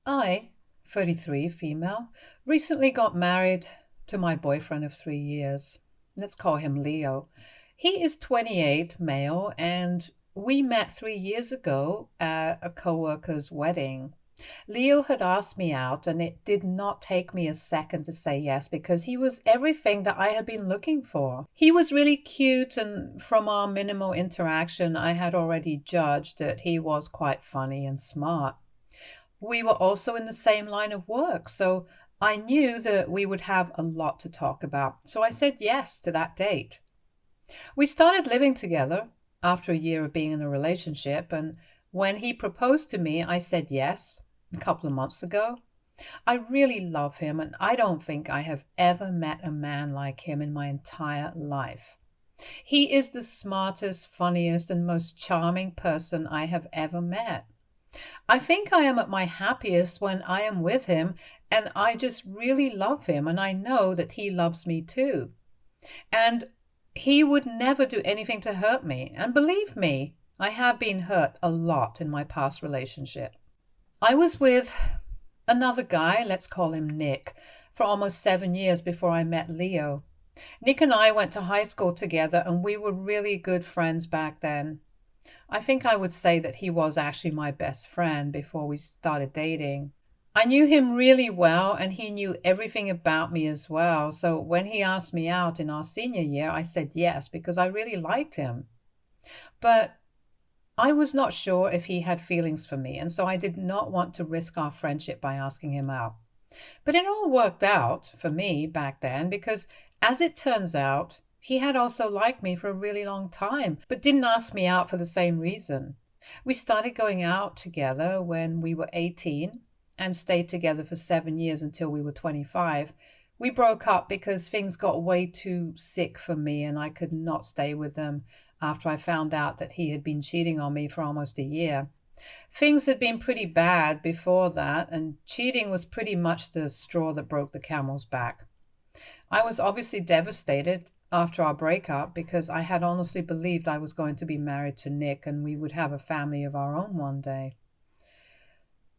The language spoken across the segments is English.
I, 33, female, recently got married to my boyfriend of 3 years. Let's call him Leo. He is 28, male, and we met 3 years ago at a coworker's wedding. Leo had asked me out, and it did not take me a second to say yes because he was everything that I had been looking for. He was really cute, and from our minimal interaction, I had already judged that he was quite funny and smart. We were also in the same line of work, so I knew that we would have a lot to talk about. So I said yes to that date. We started living together after a year of being in a relationship, and when he proposed to me, I said yes a couple of months ago. I really love him, and I don't think I have ever met a man like him in my entire life. He is the smartest, funniest, and most charming person I have ever met. I think I am at my happiest when I am with him, and I just really love him, and I know that he loves me too. And he would never do anything to hurt me. And believe me, I have been hurt a lot in my past relationship. I was with another guy, let's call him Nick, for almost 7 years before I met Leo. Nick and I went to high school together, and we were really good friends back then. I think I would say that he was actually my best friend before we started dating. I knew him really well, and he knew everything about me as well. So when he asked me out in our senior year, I said yes because I really liked him. But I was not sure if he had feelings for me, and so I did not want to risk our friendship by asking him out. But it all worked out for me back then because, as it turns out, he had also liked me for a really long time, but didn't ask me out for the same reason. We started going out together when we were 18 and stayed together for 7 years until we were 25. We broke up because things got way too sick for me and I could not stay with him after I found out that he had been cheating on me for almost a year. Things had been pretty bad before that, and cheating was pretty much the straw that broke the camel's back. I was obviously devastated after our breakup because I had honestly believed I was going to be married to Nick and we would have a family of our own one day.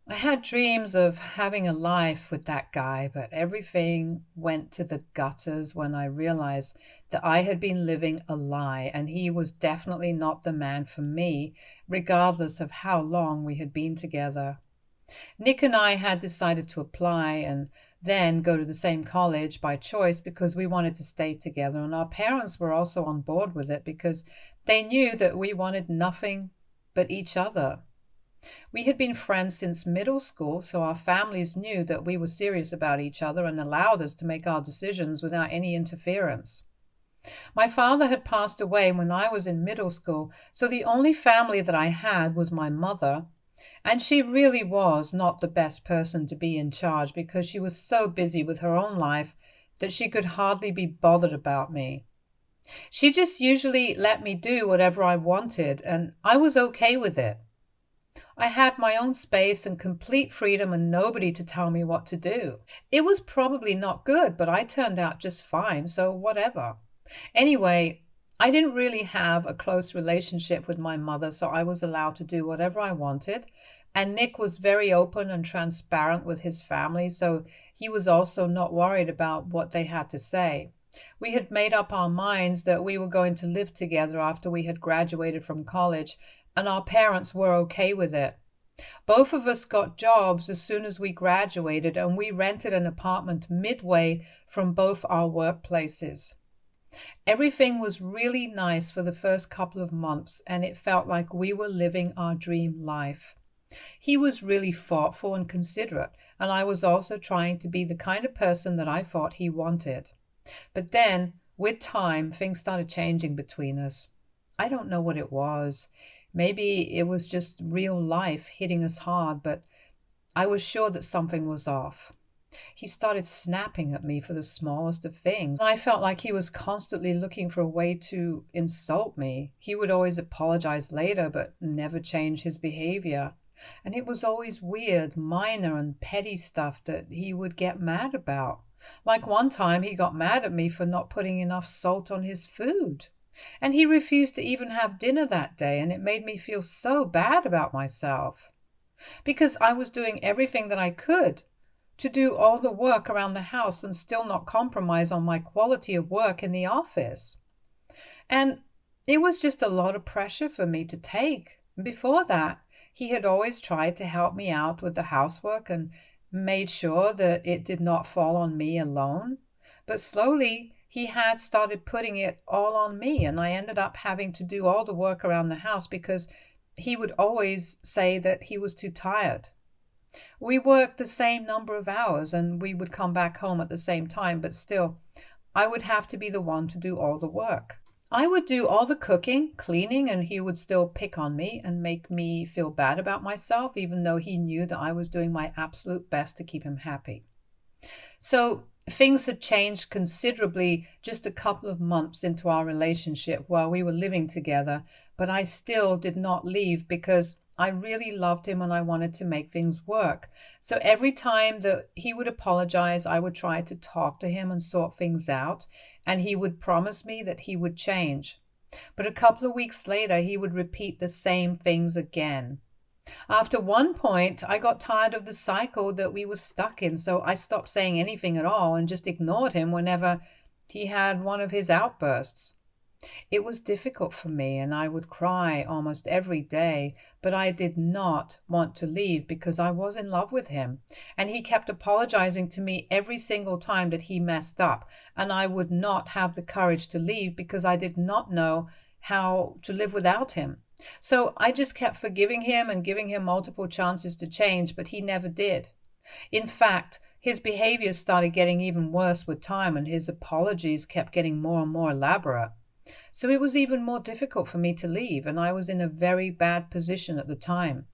I had dreams of having a life with that guy, but everything went to the gutters when I realized that I had been living a lie and he was definitely not the man for me, regardless of how long we had been together. Nick and I had decided to apply and then go to the same college by choice because we wanted to stay together, and our parents were also on board with it because they knew that we wanted nothing but each other. We had been friends since middle school, so our families knew that we were serious about each other and allowed us to make our decisions without any interference. My father had passed away when I was in middle school, so the only family that I had was my mother, and she really was not the best person to be in charge because she was so busy with her own life that she could hardly be bothered about me. She just usually let me do whatever I wanted, and I was okay with it. I had my own space and complete freedom and nobody to tell me what to do. It was probably not good, but I turned out just fine, so whatever. Anyway, I didn't really have a close relationship with my mother, so I was allowed to do whatever I wanted. And Nick was very open and transparent with his family, so he was also not worried about what they had to say. We had made up our minds that we were going to live together after we had graduated from college, and our parents were okay with it. Both of us got jobs as soon as we graduated, and we rented an apartment midway from both our workplaces. Everything was really nice for the first couple of months, and it felt like we were living our dream life. He was really thoughtful and considerate, and I was also trying to be the kind of person that I thought he wanted. But then, with time, things started changing between us. I don't know what it was. Maybe it was just real life hitting us hard, but I was sure that something was off. He started snapping at me for the smallest of things. I felt like he was constantly looking for a way to insult me. He would always apologize later, but never change his behavior. And it was always weird, minor and petty stuff that he would get mad about. Like one time he got mad at me for not putting enough salt on his food. And he refused to even have dinner that day, and it made me feel so bad about myself. because I was doing everything that I could to do all the work around the house and still not compromise on my quality of work in the office. And it was just a lot of pressure for me to take. Before that, he had always tried to help me out with the housework and made sure that it did not fall on me alone. But slowly, he had started putting it all on me, and I ended up having to do all the work around the house because he would always say that he was too tired. We worked the same number of hours and we would come back home at the same time, but still, I would have to be the one to do all the work. I would do all the cooking, cleaning, and he would still pick on me and make me feel bad about myself, even though he knew that I was doing my absolute best to keep him happy. So things had changed considerably just a couple of months into our relationship while we were living together, but I still did not leave because I really loved him and I wanted to make things work. So every time that he would apologize, I would try to talk to him and sort things out, and he would promise me that he would change. But a couple of weeks later, he would repeat the same things again. After one point, I got tired of the cycle that we were stuck in, so I stopped saying anything at all and just ignored him whenever he had one of his outbursts. It was difficult for me, and I would cry almost every day, but I did not want to leave because I was in love with him, and he kept apologizing to me every single time that he messed up, and I would not have the courage to leave because I did not know how to live without him. So I just kept forgiving him and giving him multiple chances to change, but he never did. In fact, his behavior started getting even worse with time, and his apologies kept getting more and more elaborate. So it was even more difficult for me to leave, and I was in a very bad position at the time.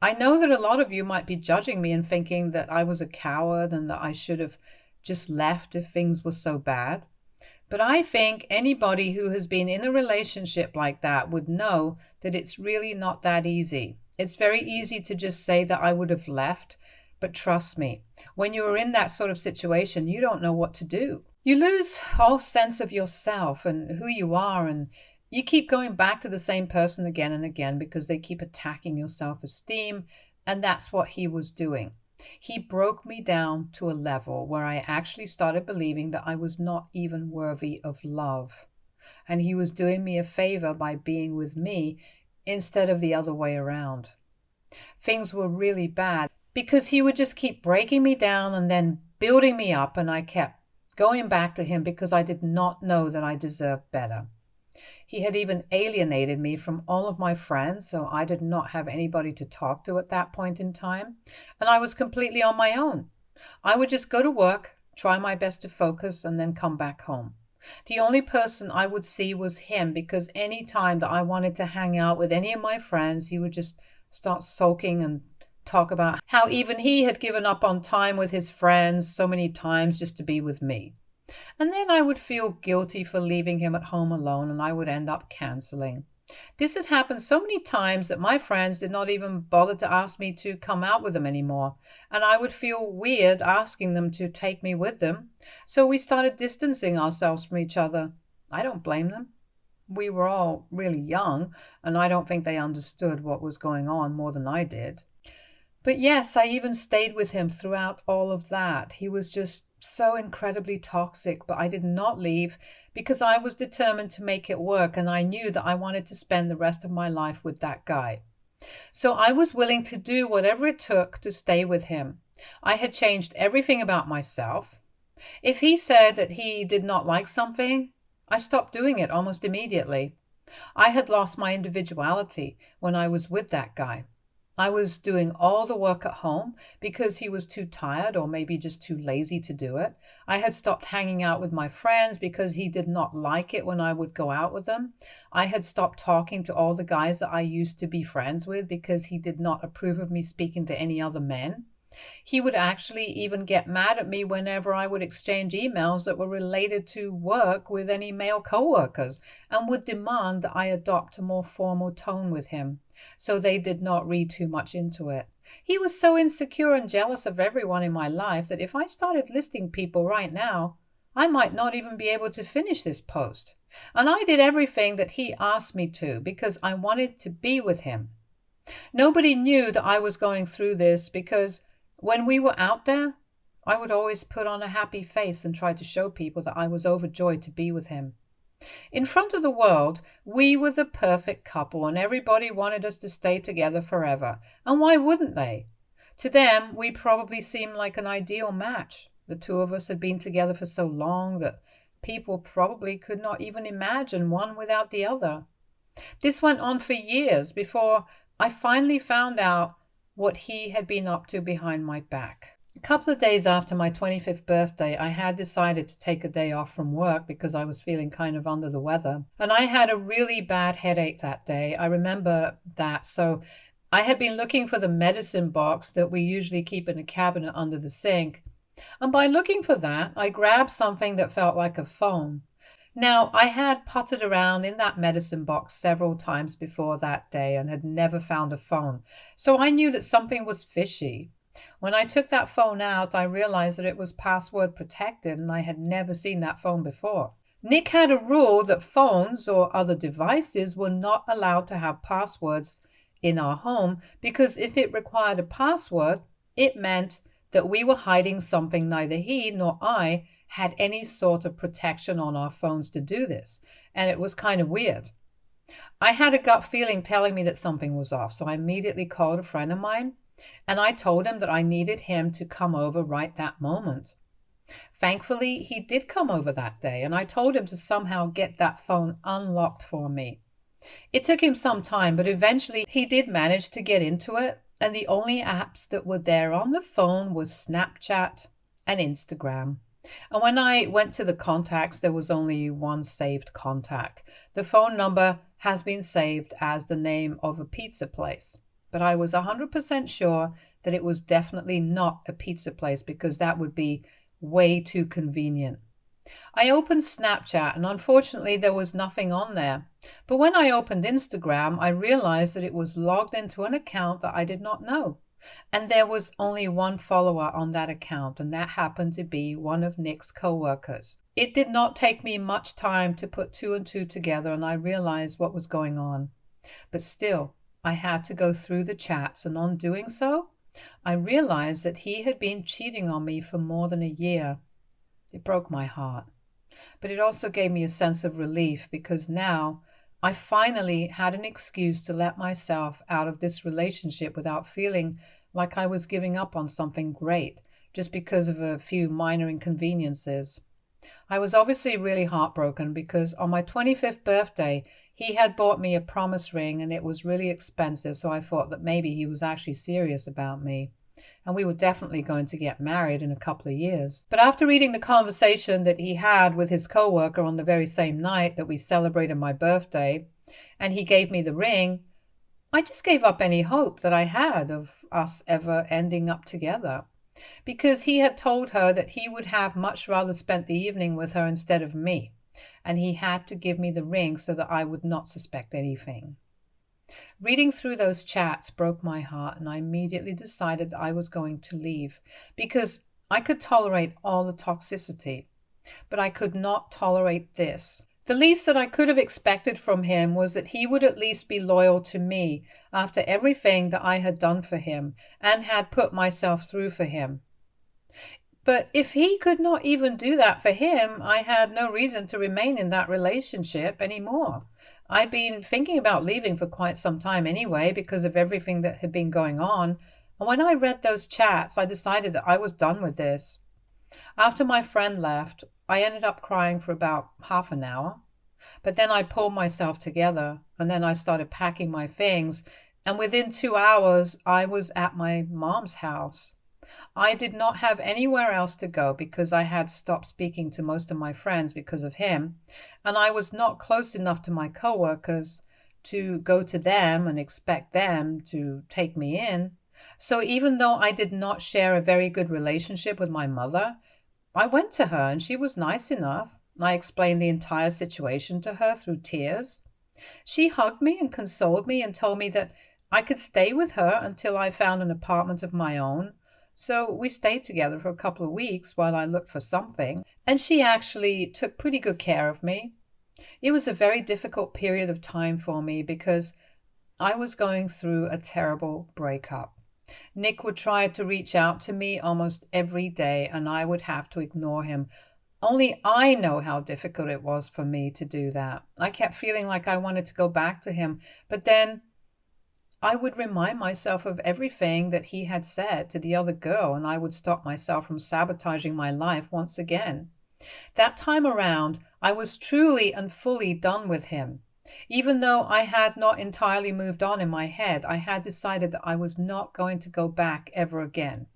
I know that a lot of you might be judging me and thinking that I was a coward and that I should have just left if things were so bad. But I think anybody who has been in a relationship like that would know that it's really not that easy. It's very easy to just say that I would have left, but trust me, when you're in that sort of situation, you don't know what to do. You lose all sense of yourself and who you are, and you keep going back to the same person again and again because they keep attacking your self-esteem, and that's what he was doing. He broke me down to a level where I actually started believing that I was not even worthy of love. And he was doing me a favor by being with me instead of the other way around. Things were really bad because he would just keep breaking me down and then building me up, and I kept going back to him because I did not know that I deserved better. He had even alienated me from all of my friends, so I did not have anybody to talk to at that point in time, and I was completely on my own. I would just go to work, try my best to focus, and then come back home. The only person I would see was him because any time that I wanted to hang out with any of my friends, he would just start sulking and talk about how even he had given up on time with his friends so many times just to be with me. And then I would feel guilty for leaving him at home alone, and I would end up canceling. This had happened so many times that my friends did not even bother to ask me to come out with them anymore, and I would feel weird asking them to take me with them. So we started distancing ourselves from each other. I don't blame them. We were all really young, and I don't think they understood what was going on more than I did. But yes, I even stayed with him throughout all of that. He was just so incredibly toxic, but I did not leave because I was determined to make it work, and I knew that I wanted to spend the rest of my life with that guy. So I was willing to do whatever it took to stay with him. I had changed everything about myself. If he said that he did not like something, I stopped doing it almost immediately. I had lost my individuality when I was with that guy. I was doing all the work at home because he was too tired or maybe just too lazy to do it. I had stopped hanging out with my friends because he did not like it when I would go out with them. I had stopped talking to all the guys that I used to be friends with because he did not approve of me speaking to any other men. He would actually even get mad at me whenever I would exchange emails that were related to work with any male coworkers, and would demand that I adopt a more formal tone with him, so they did not read too much into it. He was so insecure and jealous of everyone in my life that if I started listing people right now, I might not even be able to finish this post. And I did everything that he asked me to because I wanted to be with him. Nobody knew that I was going through this because when we were out there, I would always put on a happy face and try to show people that I was overjoyed to be with him. In front of the world, we were the perfect couple and everybody wanted us to stay together forever. And why wouldn't they? To them, we probably seemed like an ideal match. The two of us had been together for so long that people probably could not even imagine one without the other. This went on for years before I finally found out what he had been up to behind my back. A couple of days after my 25th birthday, I had decided to take a day off from work because I was feeling kind of under the weather. And I had a really bad headache that day. I remember that. So I had been looking for the medicine box that we usually keep in a cabinet under the sink. And by looking for that, I grabbed something that felt like a phone. Now, I had potted around in that medicine box several times before that day and had never found a phone. So I knew that something was fishy. When I took that phone out, I realized that it was password protected and I had never seen that phone before. Nick had a rule that phones or other devices were not allowed to have passwords in our home because if it required a password, it meant that we were hiding something neither he nor I had any sort of protection on our phones to do this. And it was kind of weird. I had a gut feeling telling me that something was off, so I immediately called a friend of mine and I told him that I needed him to come over right that moment. Thankfully, he did come over that day, and I told him to somehow get that phone unlocked for me. It took him some time, but eventually he did manage to get into it, and the only apps that were there on the phone was Snapchat and Instagram. And when I went to the contacts, there was only one saved contact. The phone number has been saved as the name of a pizza place. But I was 100% sure that it was definitely not a pizza place because that would be way too convenient. I opened Snapchat and unfortunately there was nothing on there. But when I opened Instagram, I realized that it was logged into an account that I did not know. And there was only one follower on that account, and that happened to be one of Nick's coworkers. It did not take me much time to put two and two together, and I realized what was going on. But still, I had to go through the chats, and on doing so, I realized that he had been cheating on me for more than a year. It broke my heart, but it also gave me a sense of relief because now I finally had an excuse to let myself out of this relationship without feeling like I was giving up on something great just because of a few minor inconveniences. I was obviously really heartbroken because on my 25th birthday, he had bought me a promise ring and it was really expensive, so I thought that maybe he was actually serious about me. And we were definitely going to get married in a couple of years. But after reading the conversation that he had with his coworker on the very same night that we celebrated my birthday, and he gave me the ring, I just gave up any hope that I had of us ever ending up together. Because he had told her that he would have much rather spent the evening with her instead of me, and he had to give me the ring so that I would not suspect anything. Reading through those chats broke my heart, and I immediately decided that I was going to leave because I could tolerate all the toxicity, but I could not tolerate this. The least that I could have expected from him was that he would at least be loyal to me after everything that I had done for him and had put myself through for him. But if he could not even do that for him, I had no reason to remain in that relationship anymore. I'd been thinking about leaving for quite some time anyway because of everything that had been going on. And when I read those chats, I decided that I was done with this. After my friend left, I ended up crying for about half an hour. But then I pulled myself together and then I started packing my things. And within 2 hours, I was at my mom's house. I did not have anywhere else to go because I had stopped speaking to most of my friends because of him, and I was not close enough to my coworkers to go to them and expect them to take me in. So even though I did not share a very good relationship with my mother, I went to her and she was nice enough. I explained the entire situation to her through tears. She hugged me and consoled me and told me that I could stay with her until I found an apartment of my own. So we stayed together for a couple of weeks while I looked for something, and she actually took pretty good care of me. It was a very difficult period of time for me because I was going through a terrible breakup. Nick would try to reach out to me almost every day, and I would have to ignore him. Only I know how difficult it was for me to do that. I kept feeling like I wanted to go back to him, but then I would remind myself of everything that he had said to the other girl, and I would stop myself from sabotaging my life once again. That time around, I was truly and fully done with him. Even though I had not entirely moved on in my head, I had decided that I was not going to go back ever again.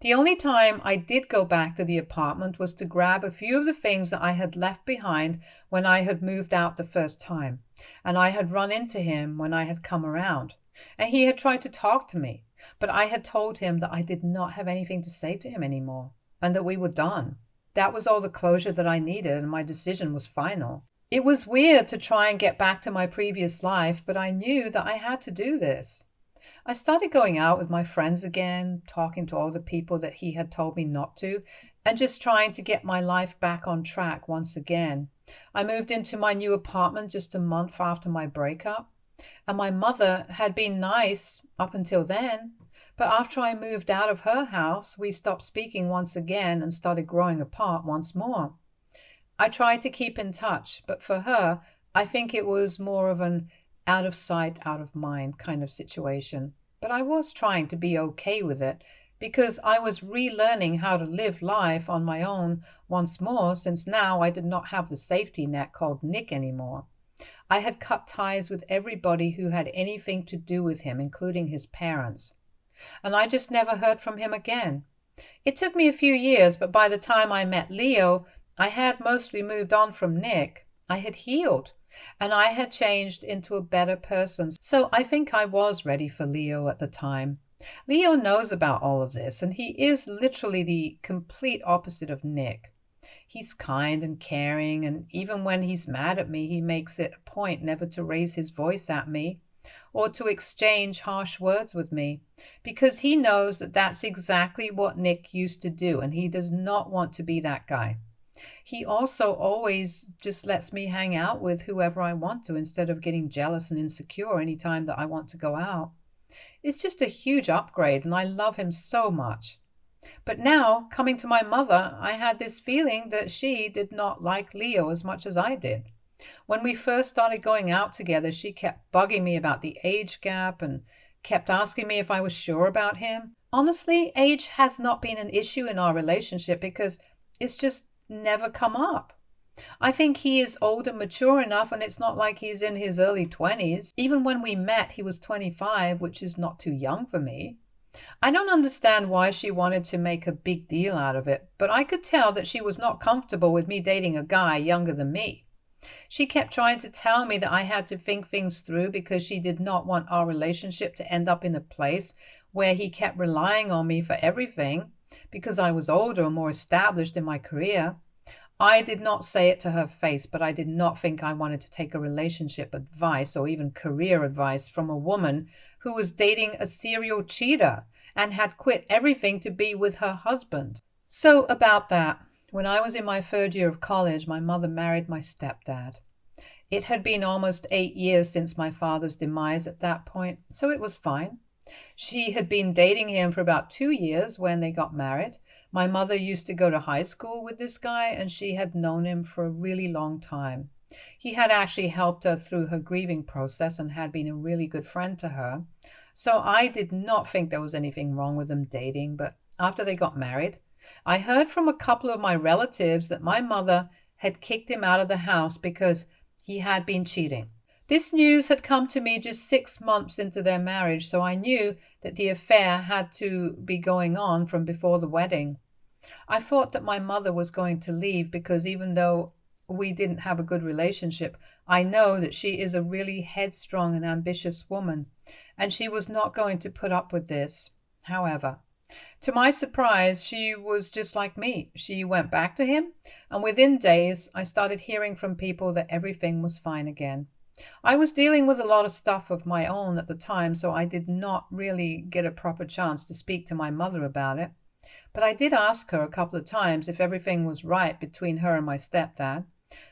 The only time I did go back to the apartment was to grab a few of the things that I had left behind when I had moved out the first time, and I had run into him when I had come around. And he had tried to talk to me, but I had told him that I did not have anything to say to him anymore, and that we were done. That was all the closure that I needed, and my decision was final. It was weird to try and get back to my previous life, but I knew that I had to do this. I started going out with my friends again, talking to all the people that he had told me not to, and just trying to get my life back on track once again. I moved into my new apartment just a month after my breakup, and my mother had been nice up until then. But after I moved out of her house, we stopped speaking once again and started growing apart once more. I tried to keep in touch, but for her, I think it was more of an out of sight, out of mind kind of situation. But I was trying to be okay with it because I was relearning how to live life on my own once more, since now I did not have the safety net called Nick anymore. I had cut ties with everybody who had anything to do with him, including his parents. And I just never heard from him again. It took me a few years, but by the time I met Leo, I had mostly moved on from Nick. I had healed, and I had changed into a better person. So I think I was ready for Leo at the time. Leo knows about all of this, and he is literally the complete opposite of Nick. He's kind and caring, and even when he's mad at me, he makes it a point never to raise his voice at me or to exchange harsh words with me, because he knows that that's exactly what Nick used to do, and he does not want to be that guy. He also always just lets me hang out with whoever I want to instead of getting jealous and insecure anytime that I want to go out. It's just a huge upgrade, and I love him so much. But now, coming to my mother, I had this feeling that she did not like Leo as much as I did. When we first started going out together, she kept bugging me about the age gap and kept asking me if I was sure about him. Honestly, age has not been an issue in our relationship because it's just never come up. I think he is old and mature enough, and it's not like he's in his early 20s. Even when we met, he was 25, which is not too young for me. I don't understand why she wanted to make a big deal out of it, but I could tell that she was not comfortable with me dating a guy younger than me. She kept trying to tell me that I had to think things through because she did not want our relationship to end up in a place where he kept relying on me for everything because I was older and more established in my career. I did not say it to her face, but I did not think I wanted to take a relationship advice or even career advice from a woman who was dating a serial cheater and had quit everything to be with her husband. So about that, when I was in my third year of college, my mother married my stepdad. It had been almost 8 years since my father's demise at that point, so it was fine. She had been dating him for about 2 years when they got married. My mother used to go to high school with this guy, and she had known him for a really long time. He had actually helped her through her grieving process and had been a really good friend to her. So I did not think there was anything wrong with them dating, but after they got married, I heard from a couple of my relatives that my mother had kicked him out of the house because he had been cheating. This news had come to me just 6 months into their marriage, so I knew that the affair had to be going on from before the wedding. I thought that my mother was going to leave because even though we didn't have a good relationship, I know that she is a really headstrong and ambitious woman, and she was not going to put up with this. However, to my surprise, she was just like me. She went back to him, and within days, I started hearing from people that everything was fine again. I was dealing with a lot of stuff of my own at the time, so I did not really get a proper chance to speak to my mother about it. But I did ask her a couple of times if everything was right between her and my stepdad.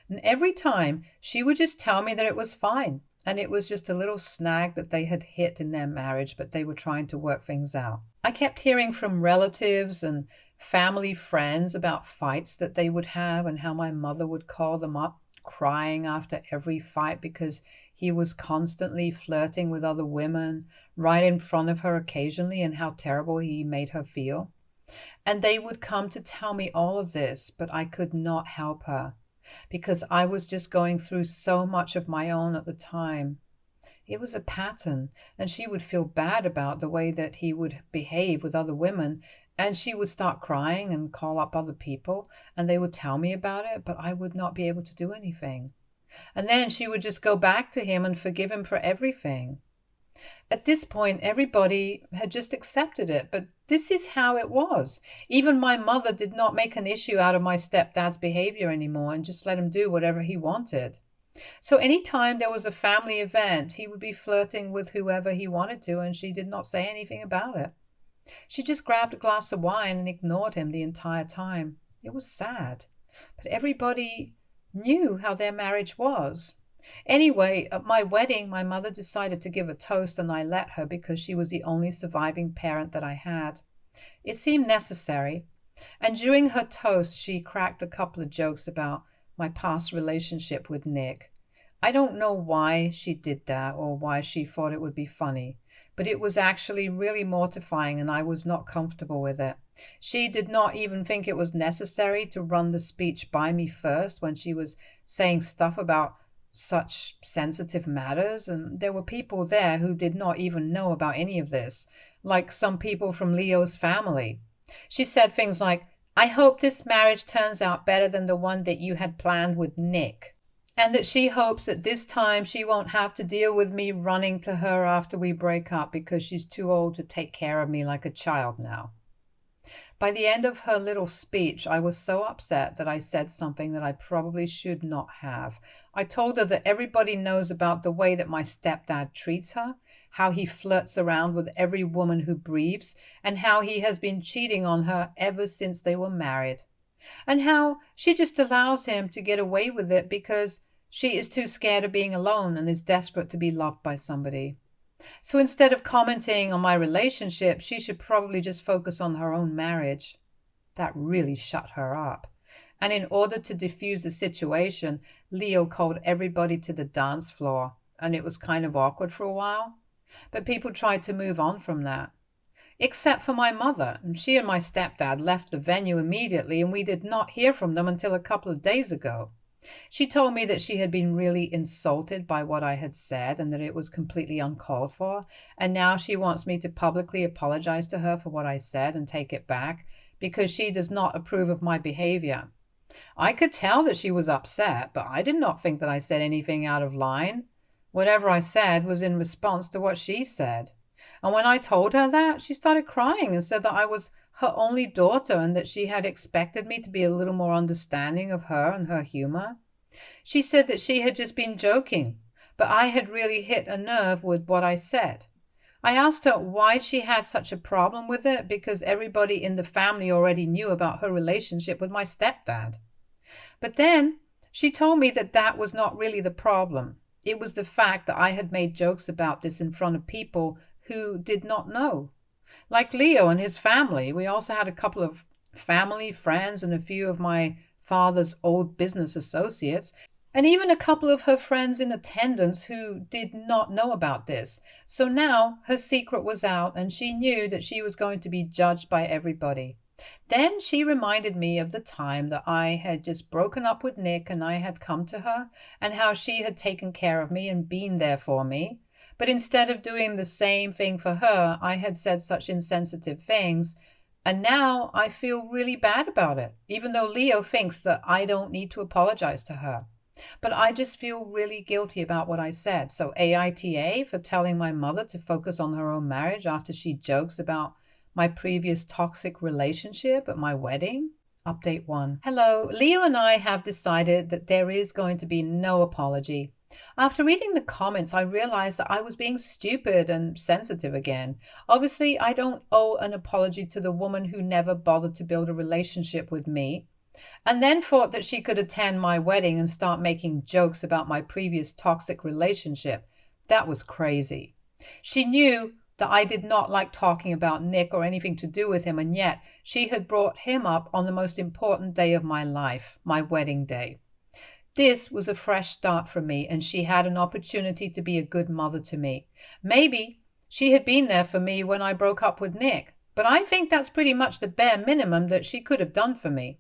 And every time, she would just tell me that it was fine, and it was just a little snag that they had hit in their marriage, but they were trying to work things out. I kept hearing from relatives and family friends about fights that they would have and how my mother would call them up crying after every fight because he was constantly flirting with other women right in front of her occasionally, and how terrible he made her feel. And they would come to tell me all of this, but I could not help her because I was just going through so much of my own at the time. It was a pattern, and she would feel bad about the way that he would behave with other women, and she would start crying and call up other people, and they would tell me about it, but I would not be able to do anything. And then she would just go back to him and forgive him for everything. At this point, everybody had just accepted it, but this is how it was. Even my mother did not make an issue out of my stepdad's behavior anymore and just let him do whatever he wanted. So anytime there was a family event, he would be flirting with whoever he wanted to, and she did not say anything about it. She just grabbed a glass of wine and ignored him the entire time. It was sad, but everybody knew how their marriage was. Anyway, at my wedding, my mother decided to give a toast, and I let her because she was the only surviving parent that I had. It seemed necessary, and during her toast, she cracked a couple of jokes about my past relationship with Nick. I don't know why she did that or why she thought it would be funny, but it was actually really mortifying, and I was not comfortable with it. She did not even think it was necessary to run the speech by me first when she was saying stuff about such sensitive matters, and there were people there who did not even know about any of this, like some people from Leo's family. She said things like, "I hope this marriage turns out better than the one that you had planned with Nick, and that she hopes that this time she won't have to deal with me running to her after we break up because she's too old to take care of me like a child now." By the end of her little speech, I was so upset that I said something that I probably should not have. I told her that everybody knows about the way that my stepdad treats her, how he flirts around with every woman who breathes, and how he has been cheating on her ever since they were married, and how she just allows him to get away with it because she is too scared of being alone and is desperate to be loved by somebody. So instead of commenting on my relationship, she should probably just focus on her own marriage. That really shut her up. And in order to diffuse the situation, Leo called everybody to the dance floor, and it was kind of awkward for a while. But people tried to move on from that. Except for my mother. She and my stepdad left the venue immediately, and we did not hear from them until a couple of days ago. She told me that she had been really insulted by what I had said and that it was completely uncalled for, and now she wants me to publicly apologize to her for what I said and take it back because she does not approve of my behavior. I could tell that she was upset, but I did not think that I said anything out of line. Whatever I said was in response to what she said. And when I told her that, she started crying and said that I was her only daughter and that she had expected me to be a little more understanding of her and her humor. She said that she had just been joking, but I had really hit a nerve with what I said. I asked her why she had such a problem with it because everybody in the family already knew about her relationship with my stepdad. But then she told me that that was not really the problem. It was the fact that I had made jokes about this in front of people who did not know. Like Leo and his family, we also had a couple of family, friends, and a few of my father's old business associates, and even a couple of her friends in attendance who did not know about this. So now her secret was out, and she knew that she was going to be judged by everybody. Then she reminded me of the time that I had just broken up with Nick and I had come to her, and how she had taken care of me and been there for me. But instead of doing the same thing for her, I had said such insensitive things, and now I feel really bad about it, even though Leo thinks that I don't need to apologize to her. But I just feel really guilty about what I said. So AITA for telling my mother to focus on her own marriage after she jokes about my previous toxic relationship at my wedding. Update 1. Hello, Leo and I have decided that there is going to be no apology. After reading the comments, I realized that I was being stupid and sensitive again. Obviously, I don't owe an apology to the woman who never bothered to build a relationship with me, and then thought that she could attend my wedding and start making jokes about my previous toxic relationship. That was crazy. She knew that I did not like talking about Nick or anything to do with him, and yet she had brought him up on the most important day of my life, my wedding day. This was a fresh start for me, and she had an opportunity to be a good mother to me. Maybe she had been there for me when I broke up with Nick, but I think that's pretty much the bare minimum that she could have done for me.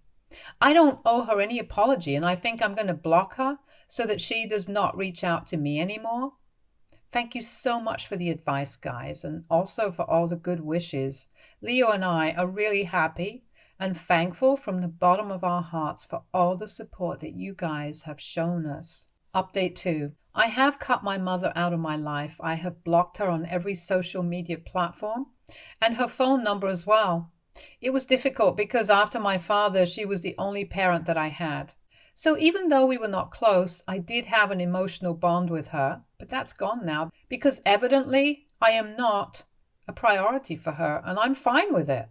I don't owe her any apology, and I think I'm going to block her so that she does not reach out to me anymore. Thank you so much for the advice, guys, and also for all the good wishes. Leo and I are really happy and thankful from the bottom of our hearts for all the support that you guys have shown us. Update 2. I have cut my mother out of my life. I have blocked her on every social media platform and her phone number as well. It was difficult because after my father, she was the only parent that I had. So even though we were not close, I did have an emotional bond with her, but that's gone now because evidently I am not a priority for her, and I'm fine with it.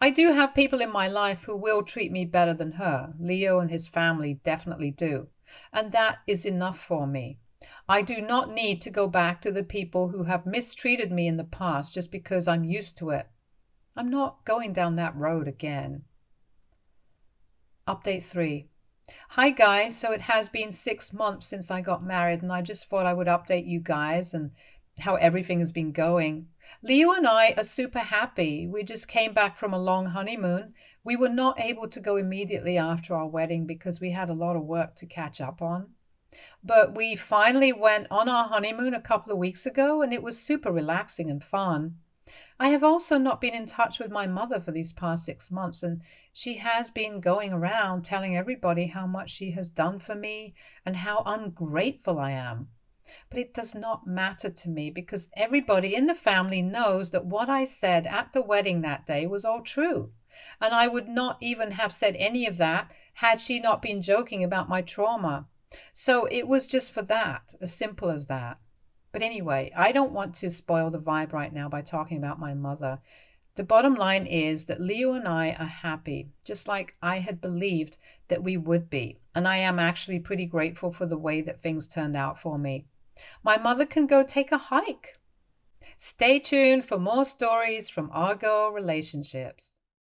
I do have people in my life who will treat me better than her. Leo and his family definitely do, and that is enough for me. I do not need to go back to the people who have mistreated me in the past just because I'm used to it. I'm not going down that road again. Update 3. Hi guys, so it has been 6 months since I got married, and I just thought I would update you guys and how everything has been going. Leo and I are super happy. We just came back from a long honeymoon. We were not able to go immediately after our wedding because we had a lot of work to catch up on. But we finally went on our honeymoon a couple of weeks ago, and it was super relaxing and fun. I have also not been in touch with my mother for these past 6 months, and she has been going around telling everybody how much she has done for me and how ungrateful I am. But it does not matter to me because everybody in the family knows that what I said at the wedding that day was all true. And I would not even have said any of that had she not been joking about my trauma. So it was just for that, as simple as that. But anyway, I don't want to spoil the vibe right now by talking about my mother. The bottom line is that Leo and I are happy, just like I had believed that we would be. And I am actually pretty grateful for the way that things turned out for me. My mother can go take a hike. Stay tuned for more stories from our girl relationships.